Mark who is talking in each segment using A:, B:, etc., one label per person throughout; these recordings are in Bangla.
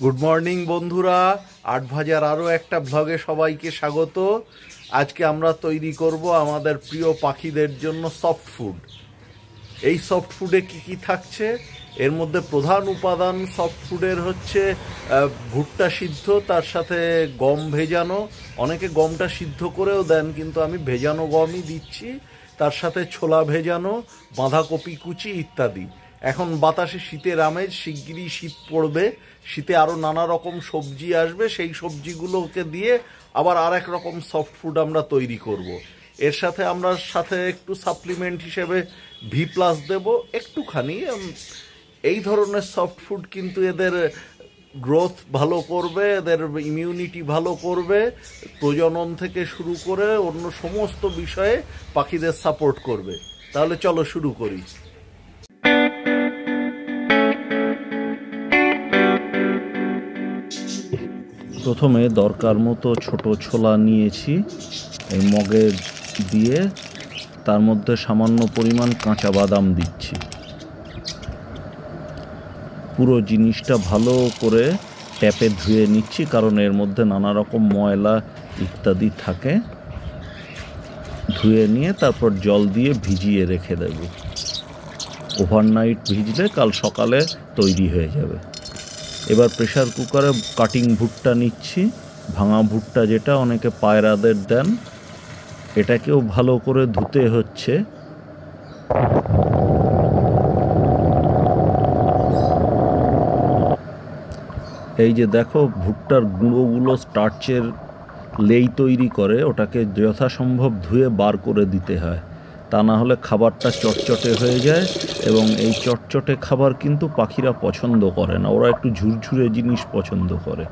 A: গুড মর্নিং বন্ধুরা, ৮ ভাজার আরও একটা ভ্লগে সবাইকে স্বাগত। আজকে আমরা তৈরি করব আমাদের প্রিয় পাখিদের জন্য সফট ফুড। এই সফট ফুডে কি কি থাকছে? এর মধ্যে প্রধান উপাদান সফট ফুডের হচ্ছে ভুট্টা সিদ্ধ, তার সাথে গম ভেজানো। অনেকে গমটা সিদ্ধ করেও দেন, কিন্তু আমি ভেজানো গমই দিচ্ছি। তার সাথে ছোলা ভেজানো, বাঁধাকপি কুচি ইত্যাদি। এখন বাতাসে শীতের আমেজ, শিগগিরই শীত পড়বে। শীতে আরও নানা রকম সবজি আসবে, সেই সবজিগুলোকে দিয়ে আবার আর এক রকম সফট ফুড আমরা তৈরি করব। এর সাথে আমরা একটু সাপ্লিমেন্ট হিসেবে V+ দেব একটুখানি। এই ধরনের সফট ফুড কিন্তু এদের গ্রোথ ভালো করবে, এদের ইমিউনিটি ভালো করবে, প্রজনন থেকে শুরু করে অন্য সমস্ত বিষয়ে পাখিদের সাপোর্ট করবে। তাহলে চলো শুরু করি। প্রথমে দরকার মতো ছোট ছোলা নিয়েছি, এই মগে দিয়ে তার মধ্যে সামান্য পরিমাণ কাঁচা বাদাম দিচ্ছি। পুরো জিনিসটা ভালো করে ট্যাপে ধুয়ে নিচ্ছি, কারণ এর মধ্যে নানা রকম ময়লা ইত্যাদি থাকে। ধুয়ে নিয়ে তারপর জল দিয়ে ভিজিয়ে রেখে দেব। ওভারনাইট ভিজলে কাল সকালে তৈরি হয়ে যাবে। এবার প্রেসার কুকারে কাটিং ভুট্টা নিচ্ছি, ভাঙা ভুট্টা যেটা অনেকে পায়রাদের দেন। এটাকেও ভালো করে ধুতে হচ্ছে। এই যে দেখো, ভুট্টার গুঁড়োগুলো স্টার্চের লেই তৈরি করে, ওটাকে যথাসম্ভব ধুয়ে বার করে দিতে হয়, তা না হলে খাবারটা চটচটে হয়ে যায়। এবং এই চটচটে খাবার কিন্তু পাখিরা পছন্দ করে না, ওরা একটু ঝুরঝুরে জিনিস পছন্দ করে।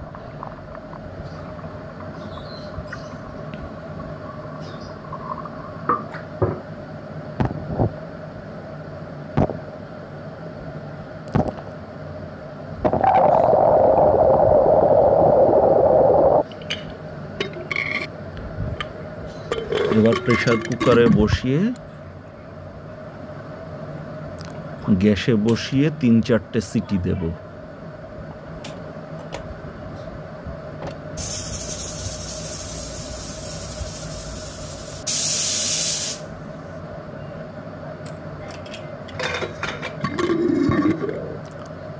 A: এবার প্রেসার কুকারে বসিয়ে, গ্যাসে বসিয়ে ৩-৪টে সিটি দেব।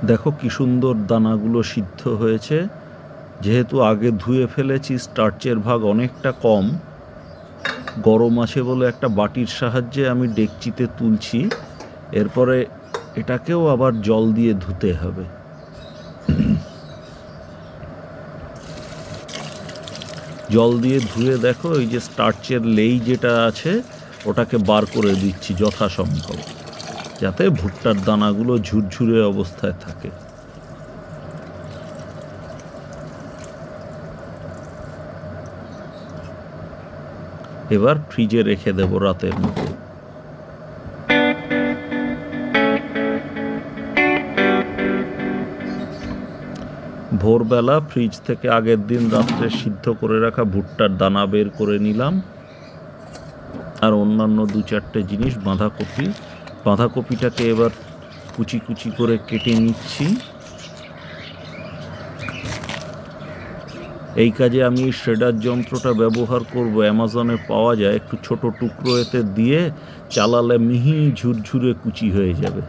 A: দেখো কি সুন্দর দানাগুলো সিদ্ধ হয়েছে। যেহেতু আগে ধুয়ে ফেলেছি, স্টার্চের ভাগ অনেকটা কম। গরম আছে বলে একটা বাটির সাহায্যে আমি ডেকচিতে তুলছি। এরপরে এটাকেও আবার জল দিয়ে ধুতে হবে। জল দিয়ে ধুয়ে দেখো, এই যে স্টার্চের লেই যেটা আছে ওটাকে বার করে দিচ্ছি যথাসম্ভব, যাতে ভুট্টার দানাগুলো ঝুরঝুরে অবস্থায় থাকে। এবার ফ্রিজে রেখে দেব রাতের মতো। ভোরবেলা ফ্রিজ থেকে আগের দিন রাত্রে সিদ্ধ করে রাখা ভুট্টার দানা বের করে নিলাম, আর অন্যান্য ২-৪টে জিনিস। বাঁধাকপিটাকে এবার কুচি কুচি করে কেটে নিচ্ছি। এই কাজে আমি শ্রেডার যন্ত্রটা ব্যবহার করব, অ্যামাজনে পাওয়া যায়। একটু ছোট টুকরো এতে দিয়ে চালালে মিহি ঝুরঝুরে কুচি হয়ে যাবে।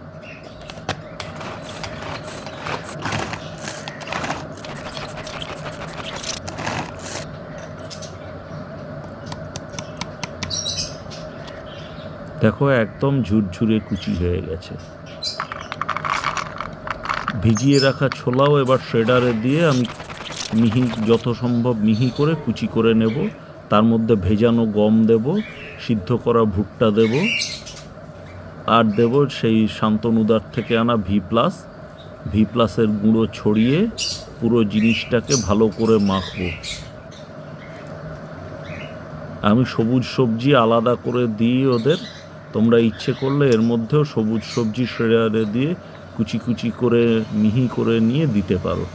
A: দেখো, একদম ঝুরঝুরে কুচি হয়ে গেছে। ভিজিয়ে রাখা ছোলাও এবার শ্রেডারে দিয়ে আমি যত সম্ভব মিহি করে কুচি করে নেব। তার মধ্যে ভেজানো গম দেব, সিদ্ধ করা ভুট্টা দেব, আর দেব সেই শান্তনুদার থেকে আনা V+এর গুঁড়ো ছড়িয়ে পুরো জিনিসটাকে ভালো করে মাখবো। আমি সবুজ সবজি আলাদা করে দিই ওদের। তোমরা ইচ্ছে করলে এর মধ্যেও সবুজ সবজি শ্রেডারে দিয়ে কুচি কুচি করে মিহি করে নিয়ে দিতে পারো।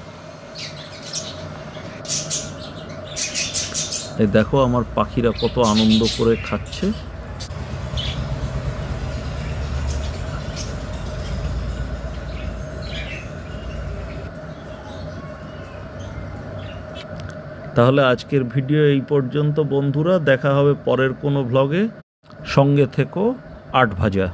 A: এই দেখো আমার পাখিরা কত আনন্দ করে খাচ্ছে। তাহলে আজকের ভিডিও এই পর্যন্ত বন্ধুরা, দেখা হবে পরের কোনো ভ্লগে। সঙ্গে থেকো আট ভাজা।